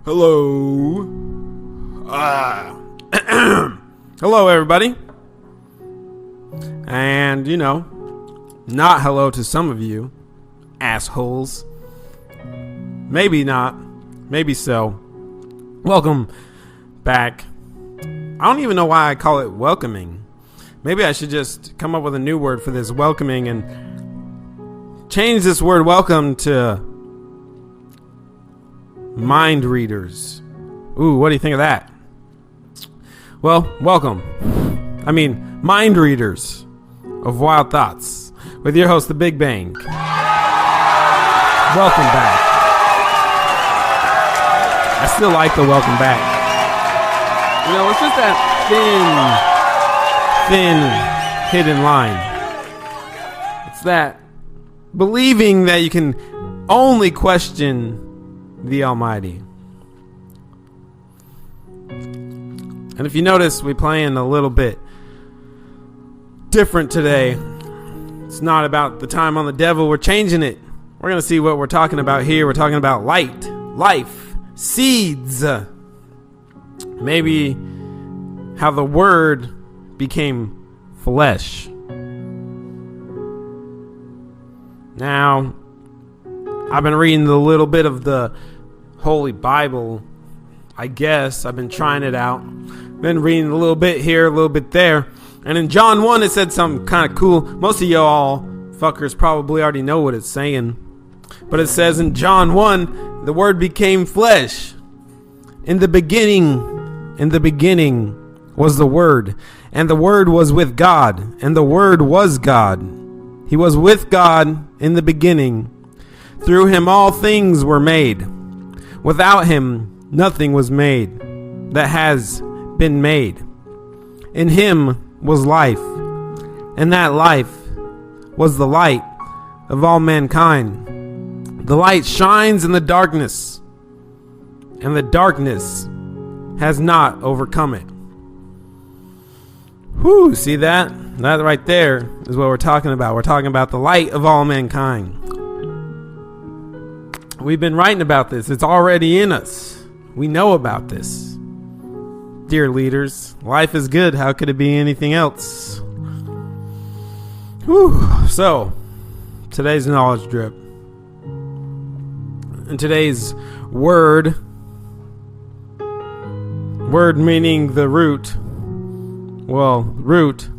Hello. Hello, everybody. And, not hello to some of you, assholes. Maybe not. Maybe so. Welcome back. I don't even know why I call it welcoming. Maybe I should just come up with a new word for this welcoming and change this word welcome to mind readers. Ooh, what do you think of that? Well, welcome. Mind readers of Wild Thoughts with your host, The Big Bang. Welcome back. I still like the welcome back. It's just that thin hidden line. It's that believing that you can only question the Almighty. And if you notice, we're playing a little bit different today. It's not about the time on the devil. We're changing it. We're going to see what we're talking about here. We're talking about light, life, seeds. Maybe how the word became flesh. Now, I've been reading a little bit of the Holy Bible. I guess I've been trying it out. Been reading a little bit here, a little bit there. And in John 1, it said something kind of cool. Most of y'all fuckers probably already know what it's saying. But it says in John 1, the word became flesh. In the beginning was the Word. And the Word was with God. And the Word was God. He was with God in the beginning. Through him all things were made. Without him nothing was made that has been made. In him was life, and that life was the light of all mankind. The light shines in the darkness, and the darkness has not overcome it. Whew, see that? That right there is what we're talking about. We're talking about the light of all mankind. We've been writing about this. It's already in us. We know about this. Dear leaders, life is good. How could it be anything else? Whew. So, today's knowledge drip. And today's word meaning the root. Well, root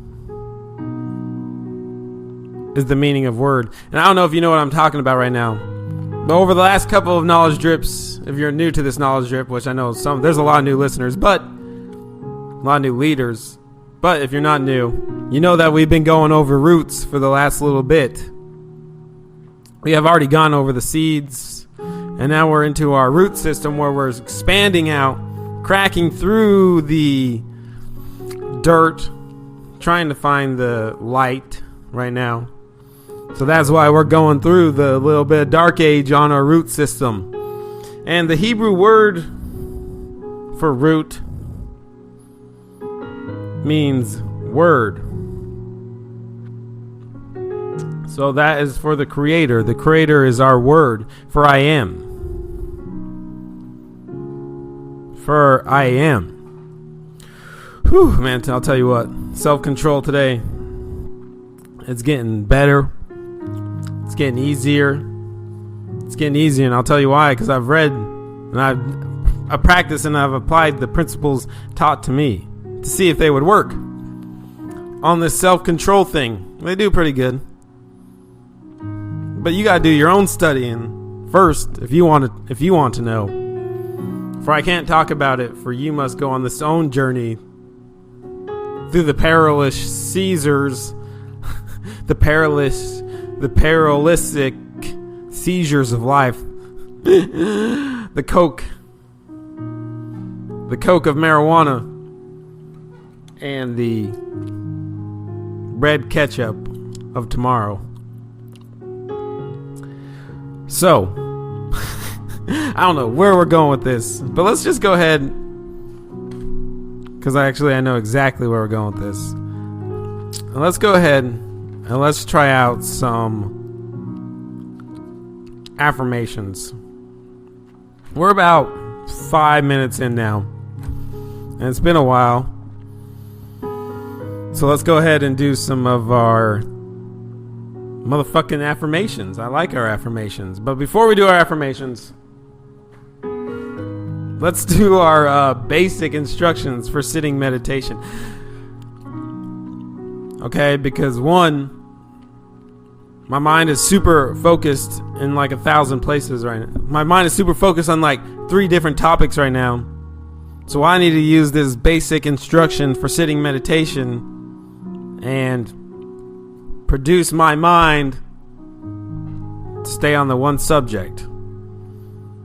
is the meaning of word. And I don't know if you know what I'm talking about right now. But over the last couple of knowledge drips, if you're new to this knowledge drip, which I know there's a lot of new listeners, but a lot of new leaders. But if you're not new, you know that we've been going over roots for the last little bit. We have already gone over the seeds, and now we're into our root system where we're expanding out, cracking through the dirt, trying to find the light right now. So that's why we're going through the little bit of dark age on our root system. And the Hebrew word for root means word. So that is for the Creator. The Creator is our word. For I am. For I am. Whew, man, I'll tell you what. Self-control today. It's getting better. It's getting easier. It's getting easier, and I'll tell you why. Because I've read, and I've practiced, and I've applied the principles taught to me to see if they would work on this self-control thing. They do pretty good, but you gotta do your own studying first if you want to know. For I can't talk about it. For you must go on this own journey through the perilous seizures, the paralytic seizures of life. The coke of marijuana and the red ketchup of tomorrow. So, I don't know where we're going with this, but let's just go ahead, because I know exactly where we're going with this. And let's go ahead and let's try out some affirmations. We're about 5 minutes in now. And it's been a while. So let's go ahead and do some of our motherfucking affirmations. I like our affirmations. But before we do our affirmations, let's do our basic instructions for sitting meditation. Okay, because one, my mind is super focused in like 1,000 places right now. My mind is super focused on like 3 different topics right now. So I need to use this basic instruction for sitting meditation and produce my mind to stay on the one subject.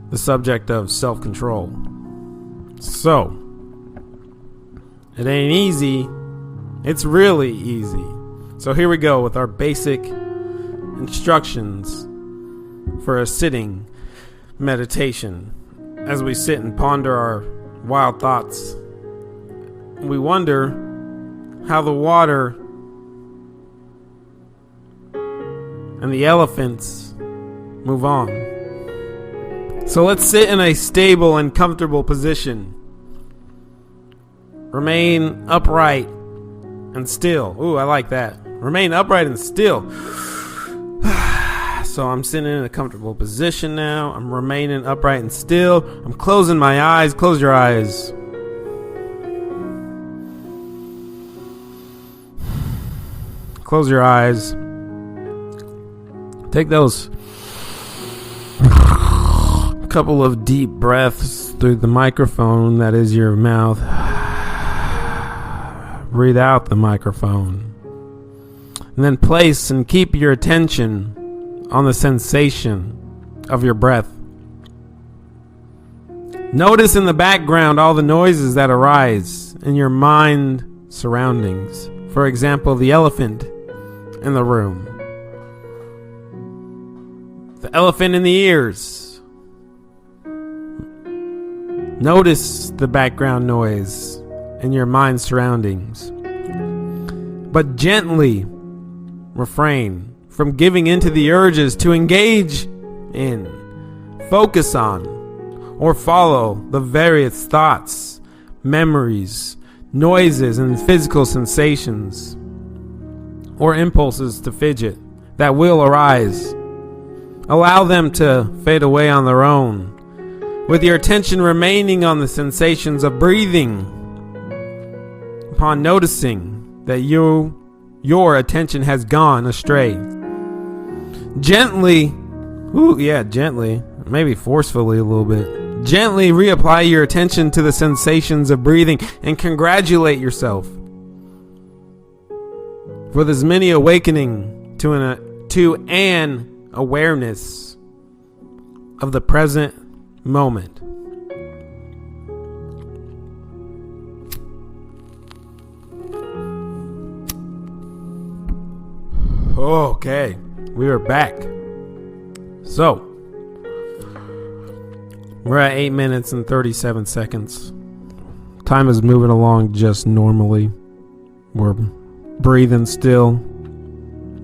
The subject of self-control. So, it ain't easy. It's really easy. So here we go with our basic instructions for a sitting meditation. As we sit and ponder our wild thoughts, we wonder how the water and the elephants move on. So let's sit in a stable and comfortable position. Remain upright and still. Ooh, I like that. Remain upright and still. So I'm sitting in a comfortable position now. I'm remaining upright and still. I'm closing my eyes. Close your eyes. Close your eyes. Take those couple of deep breaths through the microphone that is your mouth. Breathe out the microphone. And then place and keep your attention on the sensation of your breath. Notice in the background all the noises that arise in your mind surroundings. For example, the elephant in the room. The elephant in the ears. Notice the background noise in your mind surroundings. But gently refrain from giving into the urges to engage in, focus on, or follow the various thoughts, memories, noises, and physical sensations or impulses to fidget that will arise. Allow them to fade away on their own, with your attention remaining on the sensations of breathing. Upon noticing that your attention has gone astray, gently, maybe forcefully a little bit, gently reapply your attention to the sensations of breathing and congratulate yourself for this mini awakening to an awareness of the present moment. Okay, we are back. So, we're at 8 minutes and 37 seconds. Time is moving along just normally. We're breathing still.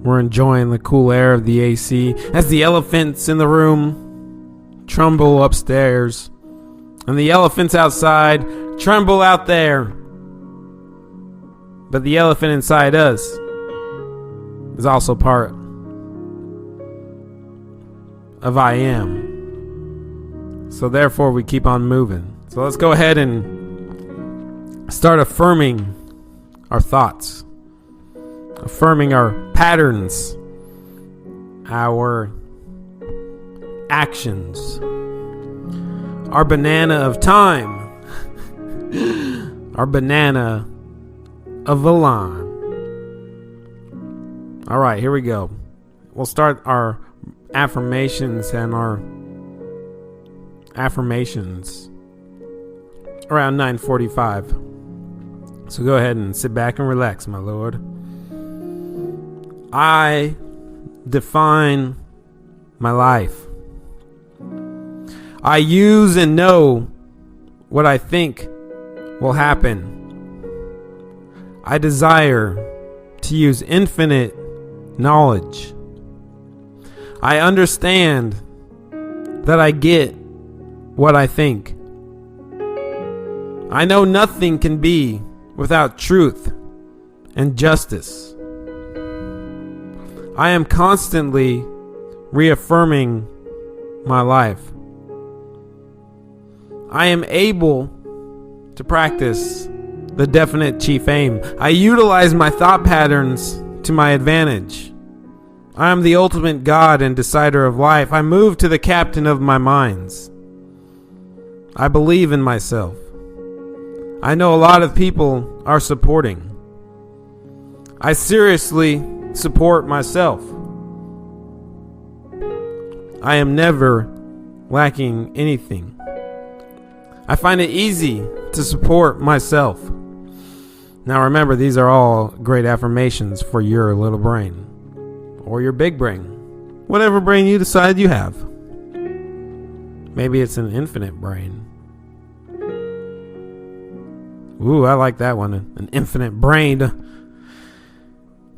We're enjoying the cool air of the AC as the elephants in the room tremble upstairs and the elephants outside tremble out there. But the elephant inside us is also part of I am. So therefore we keep on moving. So let's go ahead and start affirming our thoughts, affirming our patterns, our actions, our banana of time, our banana of Valon. All right, here we go. We'll start our affirmations and our affirmations around 9:45. So go ahead and sit back and relax, my lord. I define my life. I use and know what I think will happen. I desire to use infinite knowledge. I understand that I get what I think. I know nothing can be without truth and justice. I am constantly reaffirming my life. I am able to practice the definite chief aim. I utilize my thought patterns to my advantage. I am the ultimate God and decider of life. I move to the captain of my minds. I believe in myself. I know a lot of people are supporting. I seriously support myself. I am never lacking anything. I find it easy to support myself. Now remember, these are all great affirmations for your little brain. Or your big brain. Whatever brain you decide you have. Maybe it's an infinite brain. Ooh, I like that one. An infinite brain.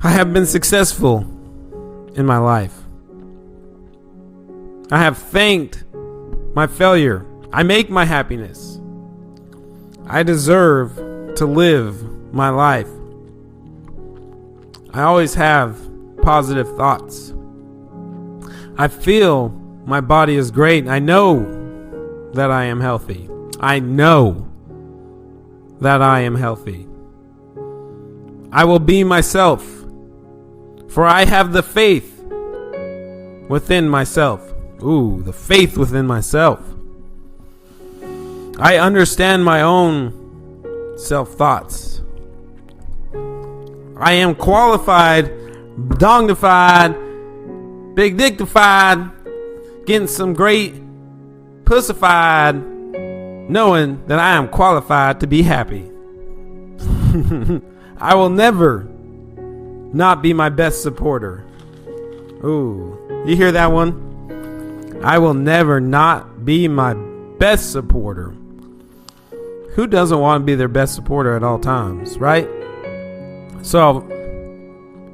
I have been successful in my life. I have thanked my failure. I make my happiness. I deserve to live my life. I always have positive thoughts. I feel my body is great. I know that I am healthy. I know that I am healthy. I will be myself, for I have the faith within myself. Ooh, the faith within myself. I understand my own self-thoughts. I am qualified, dongdified, big dictified, getting some great pussified, knowing that I am qualified to be happy. I will never not be my best supporter. Ooh, you hear that one? I will never not be my best supporter. Who doesn't want to be their best supporter at all times, right? So,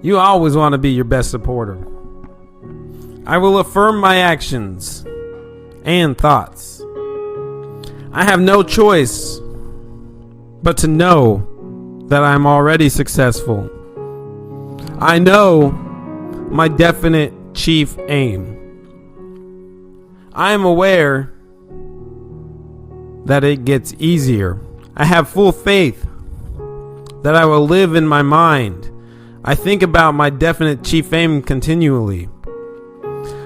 you always want to be your best supporter. I will affirm my actions and thoughts. I have no choice but to know that I'm already successful. I know my definite chief aim. I am aware that it gets easier. I have full faith that I will live in my mind. I think about my definite chief aim continually.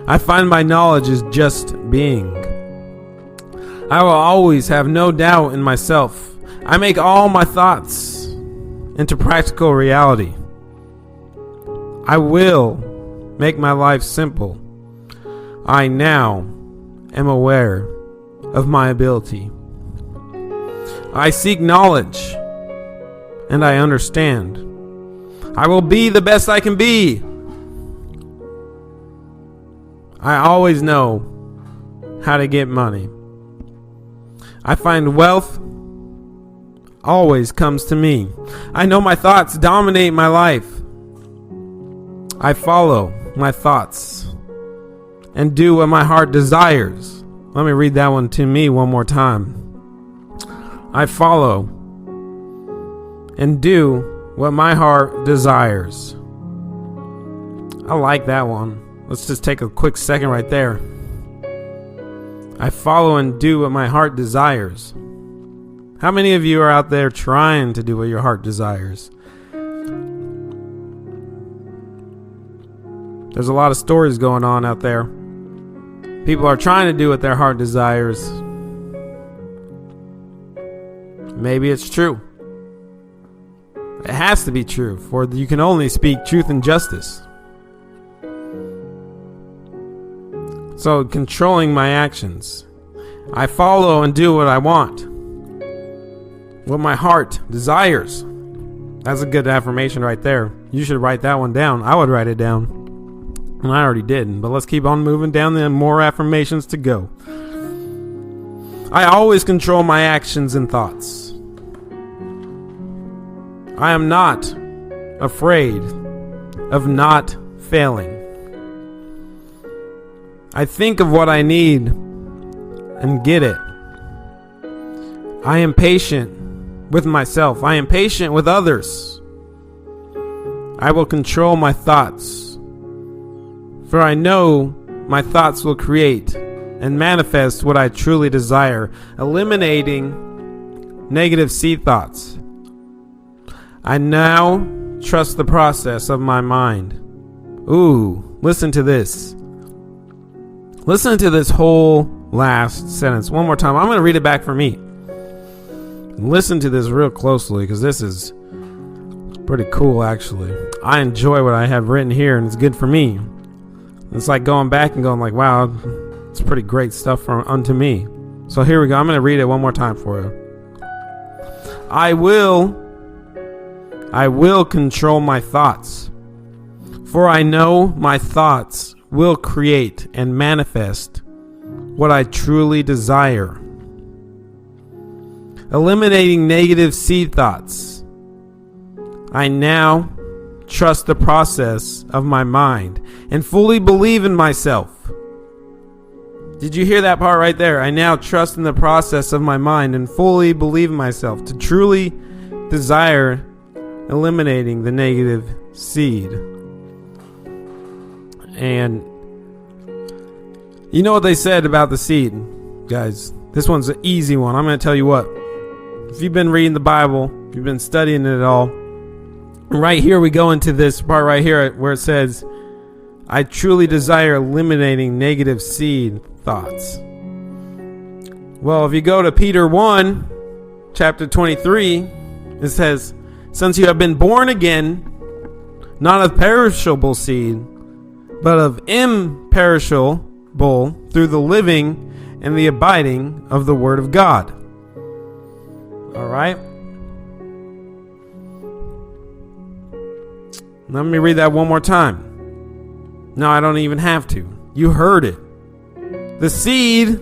I find my knowledge is just being. I will always have no doubt in myself. I make all my thoughts into practical reality. I will make my life simple. I now am aware of my ability. I seek knowledge and I understand. I will be the best I can be. I always know how to get money. I find wealth always comes to me. I know my thoughts dominate my life. I follow my thoughts and do what my heart desires. Let me read that one to me one more time. I follow and do what my heart desires. I like that one. Let's just take a quick second right there. I follow and do what my heart desires. How many of you are out there trying to do what your heart desires? There's a lot of stories going on out there. People are trying to do what their heart desires. Maybe it's true. It has to be true, for you can only speak truth and justice. So, controlling my actions. I follow and do what I want. What my heart desires. That's a good affirmation right there. You should write that one down. I would write it down. And I already did. But let's keep on moving down. There are more affirmations to go. I always control my actions and thoughts. I am not afraid of not failing. I think of what I need and get it. I am patient with myself. I am patient with others. I will control my thoughts. For I know my thoughts will create and manifest what I truly desire, eliminating negative seed thoughts. I now trust the process of my mind. Ooh, listen to this. Listen to this whole last sentence one more time. I'm going to read it back for me. Listen to this real closely because this is pretty cool, actually. I enjoy what I have written here, and it's good for me. It's like going back and going like, wow, it's pretty great stuff unto me. So here we go. I'm going to read it one more time for you. I will control my thoughts, for I know my thoughts will create and manifest what I truly desire. Eliminating negative seed thoughts. I now trust the process of my mind and fully believe in myself. Did you hear that part right there? I now trust in the process of my mind and fully believe in myself to truly desire eliminating the negative seed. And you know what they said about the seed, guys? This one's an easy one. I'm going to tell you what. If you've been reading the Bible, if you've been studying it all, right here we go into this part right here where it says, I truly desire eliminating negative seed thoughts. Well, if you go to Peter 1, chapter 23, it says, since you have been born again, not of perishable seed, but of imperishable through the living and the abiding of the Word of God. All right. Let me read that one more time. No, I don't even have to. You heard it. The seed,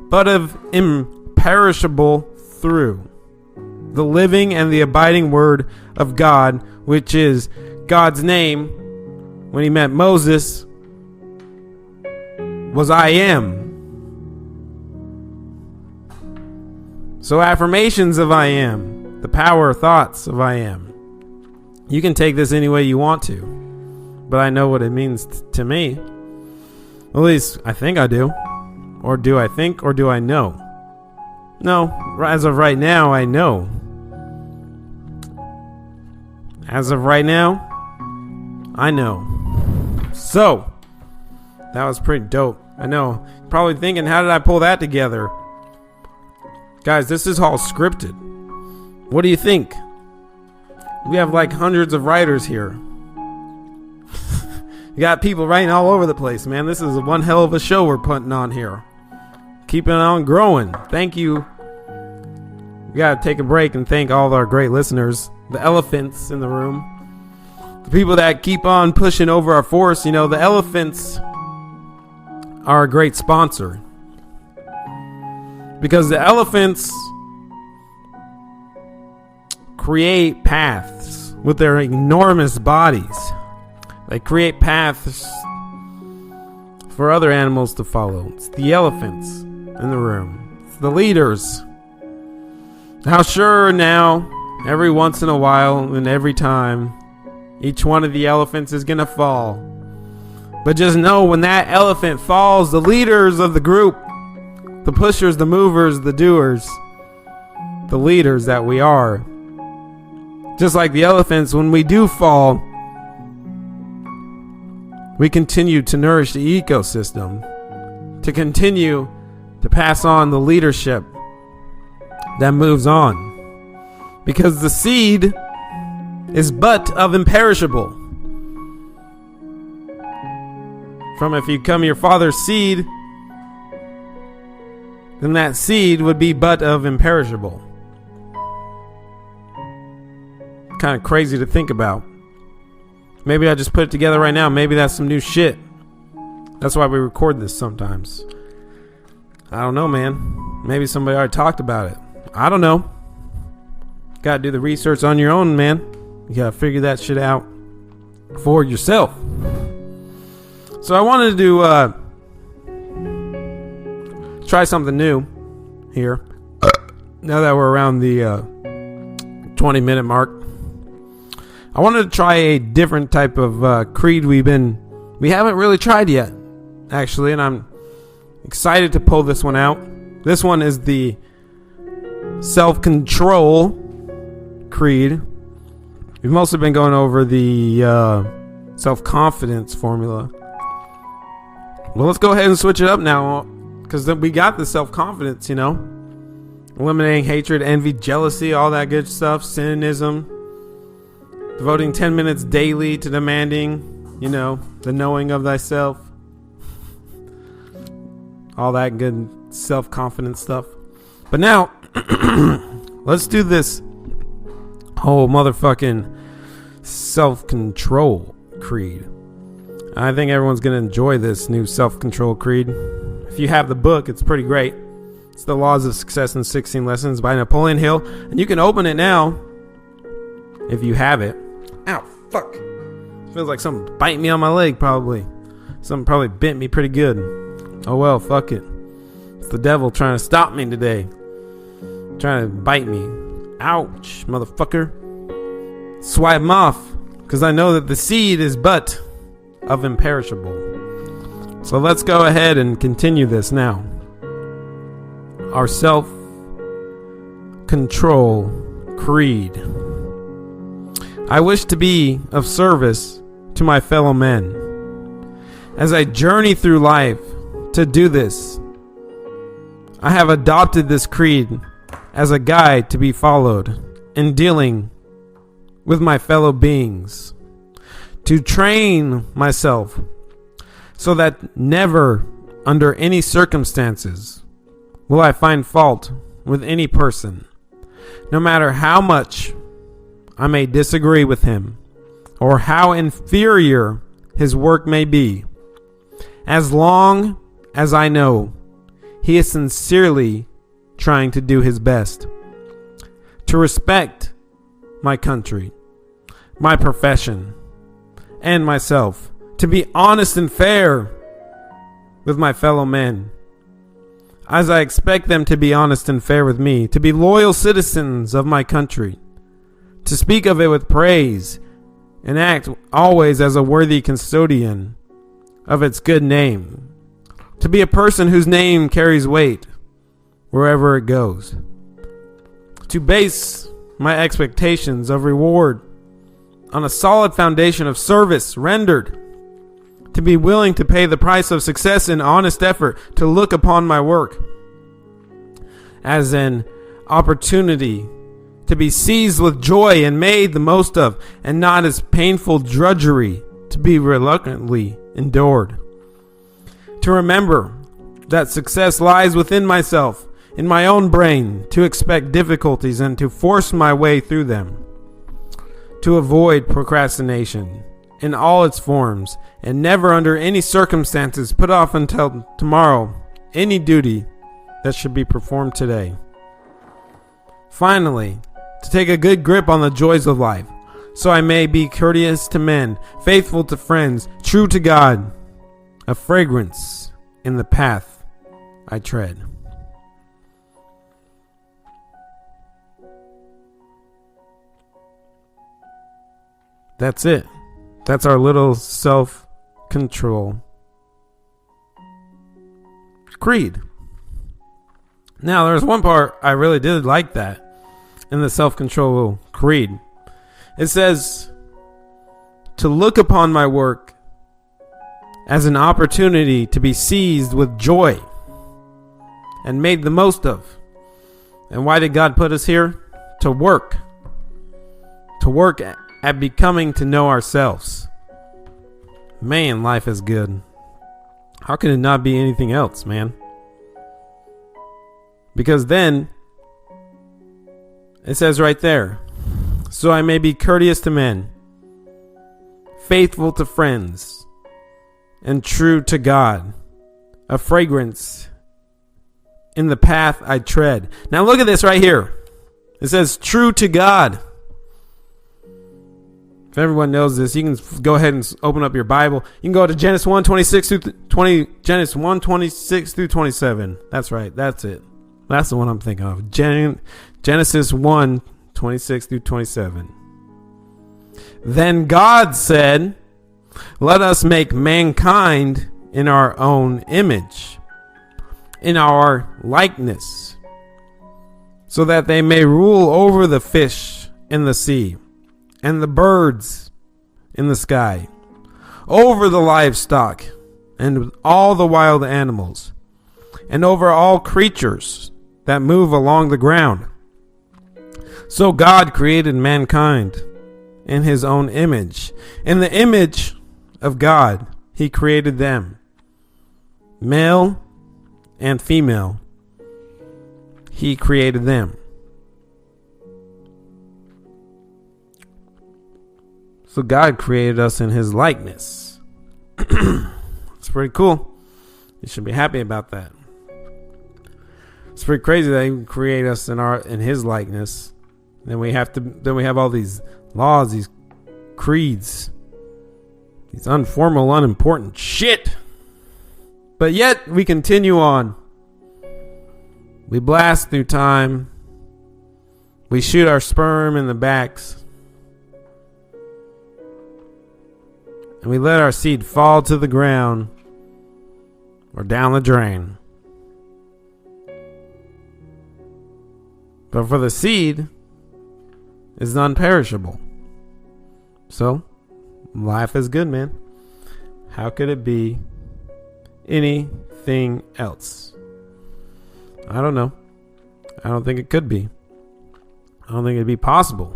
but of imperishable through the living and the abiding Word of God, which is God's name when he met Moses was I am. So affirmations of I am, the power thoughts of I am. You can take this any way you want to, but I know what it means to me. At least I think I do. Or do I think, or do I know? No, as of right now, I know. As of right now, I know. So, that was pretty dope. I know. You're probably thinking, how did I pull that together? Guys, this is all scripted. What do you think? We have like hundreds of writers here. You got people writing all over the place, man. This is one hell of a show we're putting on here. Keeping on growing. Thank you. We gotta take a break and thank all of our great listeners. The elephants in the room. The people that keep on pushing over our force. You know, the elephants are a great sponsor. Because the elephants create paths with their enormous bodies. They create paths for other animals to follow. It's the elephants in the room. It's the leaders. Now, sure, now, every once in a while and every time, each one of the elephants is going to fall. But just know when that elephant falls, the leaders of the group, the pushers, the movers, the doers, the leaders that we are, just like the elephants, when we do fall, we continue to nourish the ecosystem, to continue to pass on the leadership that moves on. Because the seed is but of imperishable. From if you come your father's seed, then that seed would be but of imperishable. Kind of crazy to think about. Maybe I just put it together right now. Maybe that's some new shit. That's why we record this sometimes. I don't know, man. Maybe somebody already talked about it. I don't know. Gotta do the research on your own, man. You gotta figure that shit out for yourself. So I wanted to try something new here. Now that we're around the 20-minute mark. I wanted to try a different type of creed we haven't really tried yet, actually, and I'm excited to pull this one out. This one is the self-control creed. We've mostly been going over the self-confidence formula. Well, let's go ahead and switch it up now, because we got the self-confidence, eliminating hatred, envy, jealousy, all that good stuff, cynicism, devoting 10 minutes daily to demanding, the knowing of thyself, all that good self-confidence stuff. But now, let's do this whole motherfucking self-control creed. I think everyone's going to enjoy this new self-control creed. If you have the book, it's pretty great. It's The Laws of Success in 16 Lessons by Napoleon Hill. And you can open it now if you have it. Ow, fuck. Feels like something biting me on my leg, probably. Something probably bit me pretty good. Oh well, fuck it. It's the devil trying to stop me today. Trying to bite me. Ouch, motherfucker. Swipe him off, because I know that the seed is but of imperishable. So let's go ahead and continue this now. Our self-control creed. I wish to be of service to my fellow men. As I journey through life to do this, I have adopted this creed as a guide to be followed in dealing with my fellow beings, to train myself so that never under any circumstances will I find fault with any person, no matter how much I may disagree with him or how inferior his work may be, as long as I know he is sincerely trying to do his best, to respect my country, my profession, and myself, to be honest and fair with my fellow men, as I expect them to be honest and fair with me, to be loyal citizens of my country, to speak of it with praise, and act always as a worthy custodian of its good name, to be a person whose name carries weight wherever it goes, to base my expectations of reward on a solid foundation of service rendered, to be willing to pay the price of success in honest effort, to look upon my work as an opportunity to be seized with joy and made the most of, and not as painful drudgery to be reluctantly endured, to remember that success lies within myself, in my own brain, to expect difficulties and to force my way through them, to avoid procrastination in all its forms, and never under any circumstances put off until tomorrow any duty that should be performed today. Finally, to take a good grip on the joys of life, so I may be courteous to men, faithful to friends, true to God, a fragrance in the path I tread. That's it. That's our little self-control creed. Now, there's one part I really did like that in the self-control creed. It says to look upon my work as an opportunity to be seized with joy and made the most of. And why did God put us here? To work. To work at becoming to know ourselves. Man, life is good. How can it not be anything else, man? Because then it says right there, so I may be courteous to men, faithful to friends, and true to God, a fragrance in the path I tread. Now look at this right here. It says true to God. If everyone knows this, you can go ahead and open up your Bible. You can go to Genesis 1:26 through 27. That's right. That's it. That's the one I'm thinking of. Genesis 1:26 26 through 27. Then God said, "Let us make mankind in our own image, in our likeness, so that they may rule over the fish in the sea and the birds in the sky, over the livestock and all the wild animals, and over all creatures that move along the ground." So God created mankind in his own image. In the image of God, he created them. Male and female, he created them. So God created us in his likeness. It's pretty cool. You should be happy about that. It's pretty crazy that he would create us in his likeness. Then we have all these laws, these creeds, these unformal, unimportant shit. But yet we continue on. We blast through time. We shoot our sperm in the backs. And we let our seed fall to the ground or down the drain. But for the seed is non-perishable. So, life is good, man. How could it be anything else? I don't know. I don't think it could be. I don't think it'd be possible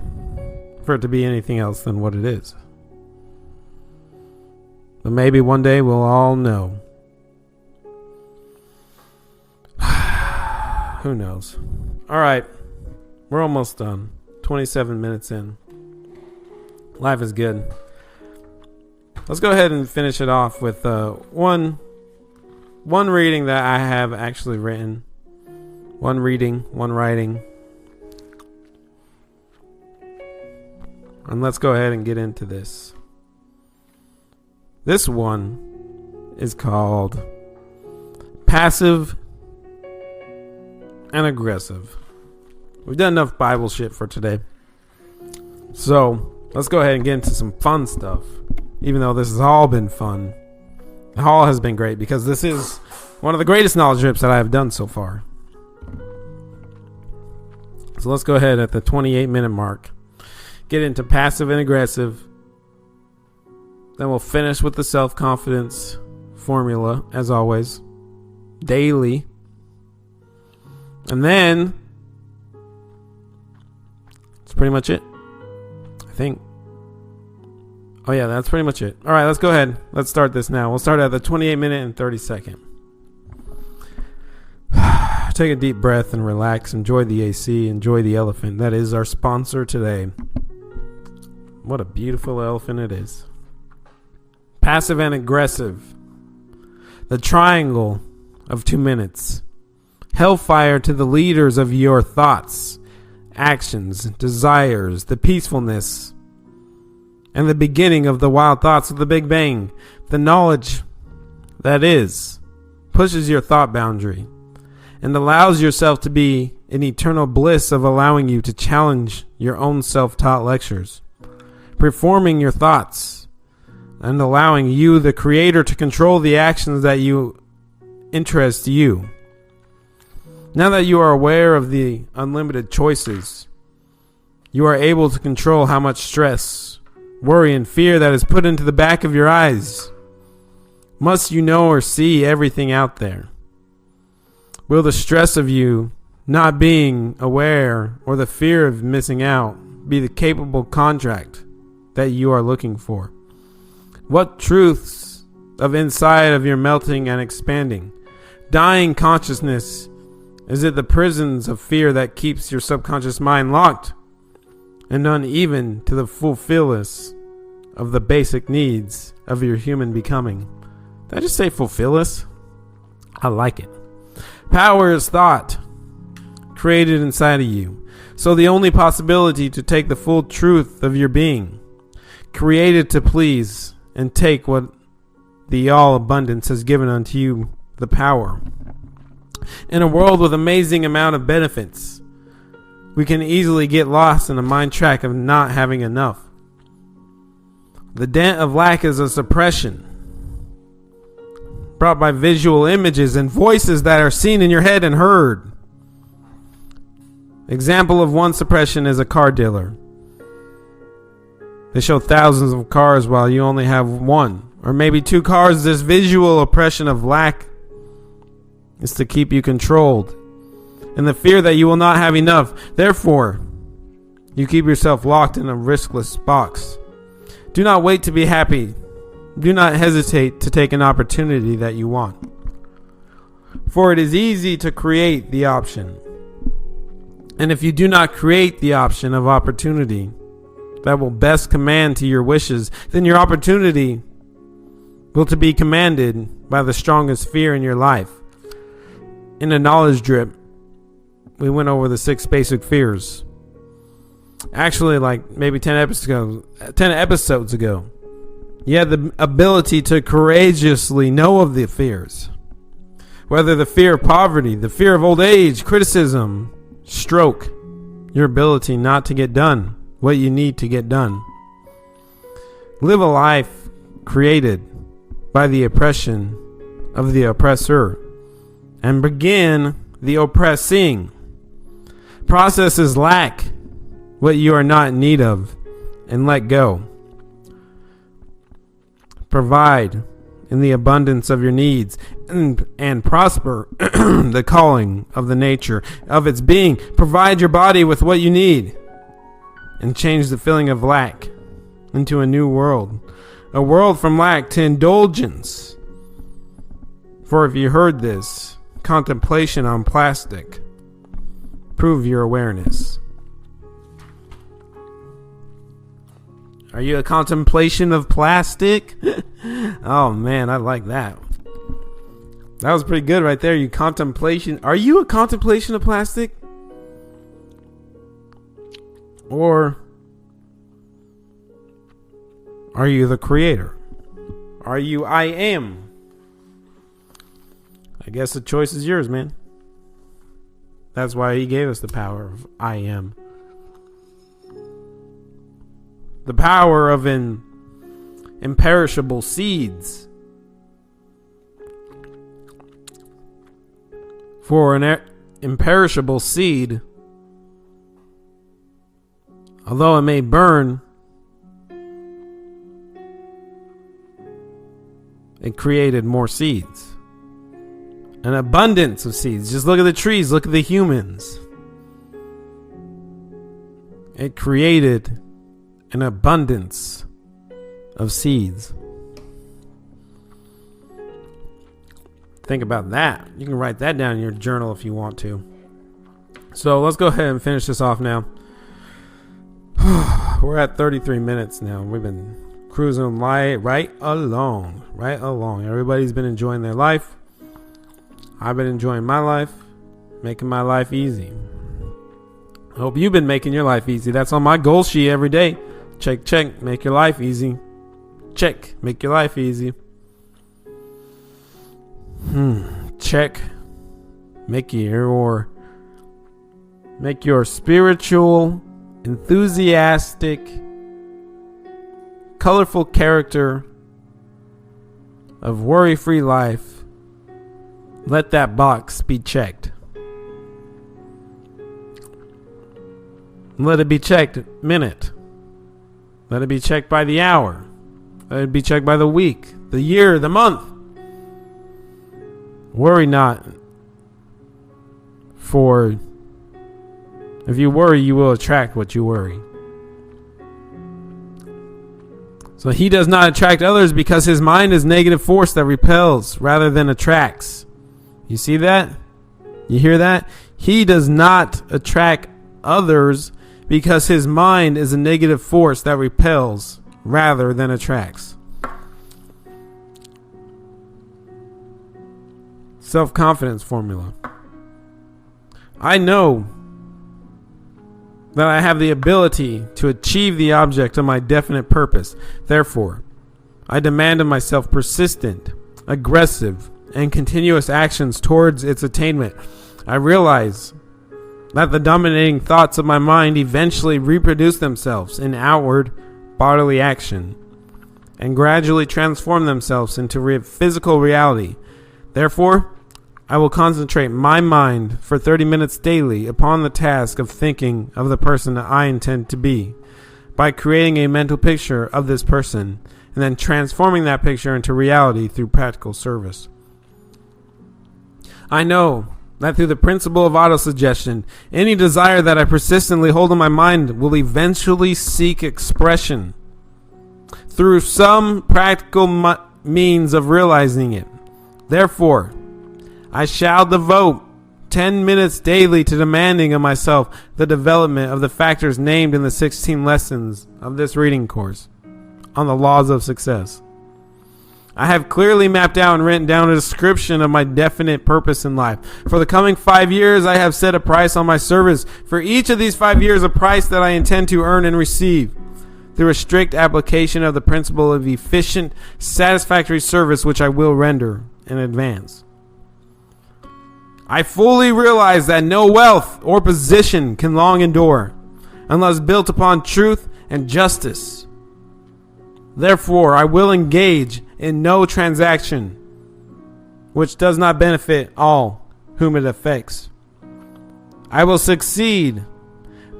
for it to be anything else than what it is. But maybe one day we'll all know. Who knows? All right. We're almost done. 27 minutes in. Life is good. Let's go ahead and finish it off with one reading that I have actually written. One reading, one writing. And let's go ahead and get into this. This one is called Passive and Aggressive. We've done enough Bible shit for today. So, let's go ahead and get into some fun stuff. Even though this has all been fun. It all has been great because this is one of the greatest knowledge drips that I have done so far. So let's go ahead at the 28-minute mark. Get into passive and aggressive. Then we'll finish with the self-confidence formula, as always. Daily. And then that's pretty much it, I think. Oh yeah, that's pretty much it. All right, let's go ahead. Let's start this now. We'll start at the 28-minute and 30-second. Take a deep breath and relax. Enjoy the AC. Enjoy the elephant. That is our sponsor today. What a beautiful elephant it is. Passive and aggressive. The triangle of 2 minutes. Hellfire to the leaders of your thoughts, actions, desires, the peacefulness, and the beginning of the wild thoughts of the Big Bang. The knowledge that is pushes your thought boundary and allows yourself to be in eternal bliss of allowing you to challenge your own self-taught lectures, performing your thoughts, and allowing you, the creator, to control the actions that you interest you. Now that you are aware of the unlimited choices, you are able to control how much stress, worry, and fear that is put into the back of your eyes. Must you know or see everything out there? Will the stress of you not being aware or the fear of missing out be the capable contract that you are looking for? What truths of inside of your melting and expanding, dying consciousness, is it the prisons of fear that keeps your subconscious mind locked and uneven to the fulfillness of the basic needs of your human becoming? Did I just say fulfill us? I like it. Power is thought created inside of you. So the only possibility to take the full truth of your being, created to please and take what the all abundance has given unto you, the power. In a world with amazing amount of benefits, we can easily get lost in the mind track of not having enough. The dent of lack is a suppression brought by visual images and voices that are seen in your head and heard. Example of one suppression is a car dealer. They show thousands of cars while you only have one, or maybe two cars. This visual oppression of lack is to keep you controlled, and the fear that you will not have enough. Therefore, you keep yourself locked in a riskless box. Do not wait to be happy. Do not hesitate to take an opportunity that you want. For it is easy to create the option. And if you do not create the option of opportunity that will best command to your wishes, then your opportunity will to be commanded by the strongest fear in your life. In a knowledge drip, we went over the 6 basic fears. Actually, like maybe 10 episodes ago. You have the ability to courageously know of the fears. Whether the fear of poverty, the fear of old age, criticism, stroke, your ability not to get done what you need to get done. Live a life created by the oppression of the oppressor and begin the oppressing. Processes lack what you are not in need of and let go. Provide in the abundance of your needs and prosper the calling of the nature of its being. Provide your body with what you need and change the feeling of lack into a new world. A world from lack to indulgence. For if you heard this, contemplation on plastic, prove your awareness. Are you a contemplation of plastic? Oh man, I like that. That was pretty good right there. Are you a contemplation of plastic? Or are you the creator? Are you I am? I guess the choice is yours, man. That's why he gave us the power of I am. The power of imperishable seeds. For an imperishable seed, although it may burn, it created more seeds. An abundance of seeds. Just look at the trees, look at the humans. It created an abundance of seeds. Think about that. You can write that down in your journal if you want to. So let's go ahead and finish this off now. We're at 33 minutes now. We've been cruising right along. Everybody's been enjoying their life. I've been enjoying my life, making my life easy. I hope you've been making your life easy. That's on my goal sheet every day. Check, make your life easy. Check, make your life easy. Check, make your spiritual, enthusiastic, colorful character of worry-free life. Let that box be checked. Let it be checked minute. Let it be checked by the hour. Let it be checked by the week, the year, the month. Worry not, for if you worry, you will attract what you worry. So he does not attract others because his mind is negative force that repels rather than attracts. You see that? You hear that? He does not attract others because his mind is a negative force that repels rather than attracts. Self-confidence formula. I know that I have the ability to achieve the object of my definite purpose. Therefore, I demand of myself persistent, aggressive, and continuous actions towards its attainment. I realize that the dominating thoughts of my mind eventually reproduce themselves in outward bodily action and gradually transform themselves into physical reality. Therefore, I will concentrate my mind for 30 minutes daily upon the task of thinking of the person that I intend to be, by creating a mental picture of this person and then transforming that picture into reality through practical service. I know that through the principle of autosuggestion, any desire that I persistently hold in my mind will eventually seek expression through some practical means of realizing it. Therefore, I shall devote 10 minutes daily to demanding of myself the development of the factors named in the 16 lessons of this reading course on the laws of success. I have clearly mapped out and written down a description of my definite purpose in life. For the coming 5 years, I have set a price on my service. For each of these 5 years, a price that I intend to earn and receive through a strict application of the principle of efficient, satisfactory service which I will render in advance. I fully realize that no wealth or position can long endure unless built upon truth and justice. Therefore, I will engage in no transaction which does not benefit all whom it affects. I will succeed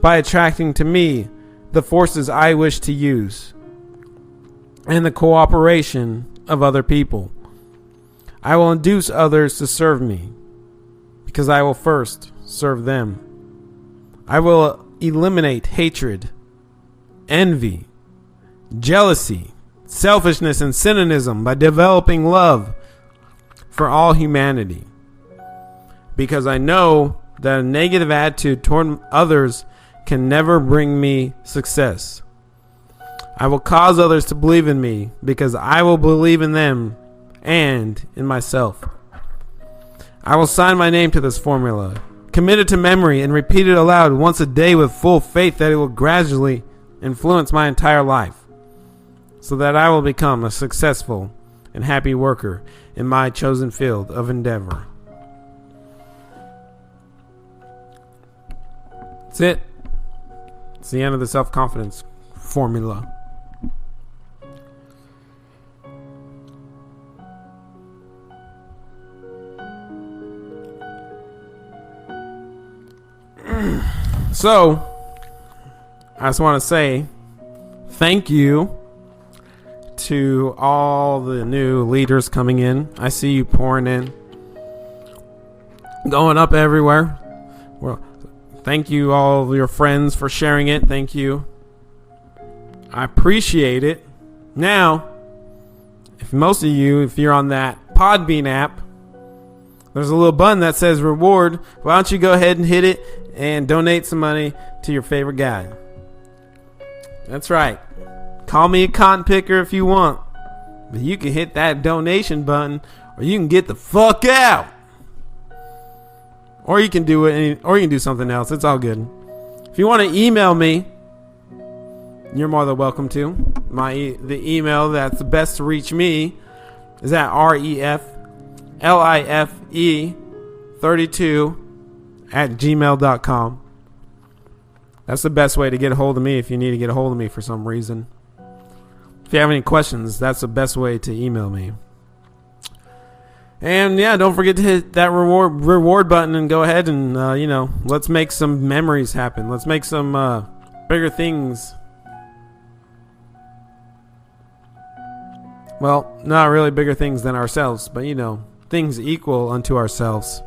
by attracting to me the forces I wish to use and the cooperation of other people. I will induce others to serve me, because I will first serve them. I will eliminate hatred, envy, jealousy, selfishness, and cynicism by developing love for all humanity. Because I know that a negative attitude toward others can never bring me success. I will cause others to believe in me because I will believe in them and in myself. I will sign my name to this formula, commit it to memory, and repeat it aloud once a day with full faith that it will gradually influence my entire life, so that I will become a successful and happy worker in my chosen field of endeavor. That's it. It's the end of the self-confidence formula. So, I just want to say thank you to all the new leaders coming in. I see you pouring in, going up everywhere. Well, thank you all of your friends for sharing it. Thank you. I appreciate it. Now, if most of you, if you're on that Podbean app, there's a little button that says reward. Why don't you go ahead and hit it and donate some money to your favorite guy? That's right. Call me a cotton picker if you want, but you can hit that donation button, or you can get the fuck out, or you can do it, or you can do something else. It's all good. If you want to email me, you're more than welcome to. The email that's best to reach me is at reflife32@gmail.com. That's the best way to get a hold of me if you need to get a hold of me for some reason. If you have any questions, that's the best way to email me. And yeah, don't forget to hit that reward button and go ahead and, let's make some memories happen. Let's make some bigger things. Well, not really bigger things than ourselves, but, things equal unto ourselves.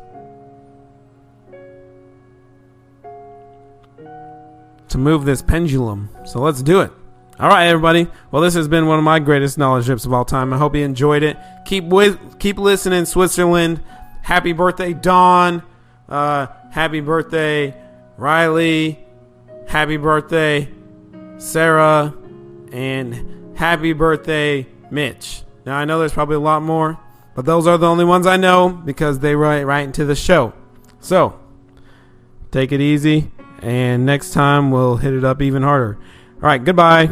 To move this pendulum. So let's do it. All right, everybody. Well, this has been one of my greatest knowledge drips of all time. I hope you enjoyed it. Keep listening, Switzerland. Happy birthday, Dawn. Happy birthday, Riley. Happy birthday, Sarah. And happy birthday, Mitch. Now, I know there's probably a lot more, but those are the only ones I know because they write right into the show. So, take it easy. And next time we'll hit it up even harder. All right, goodbye.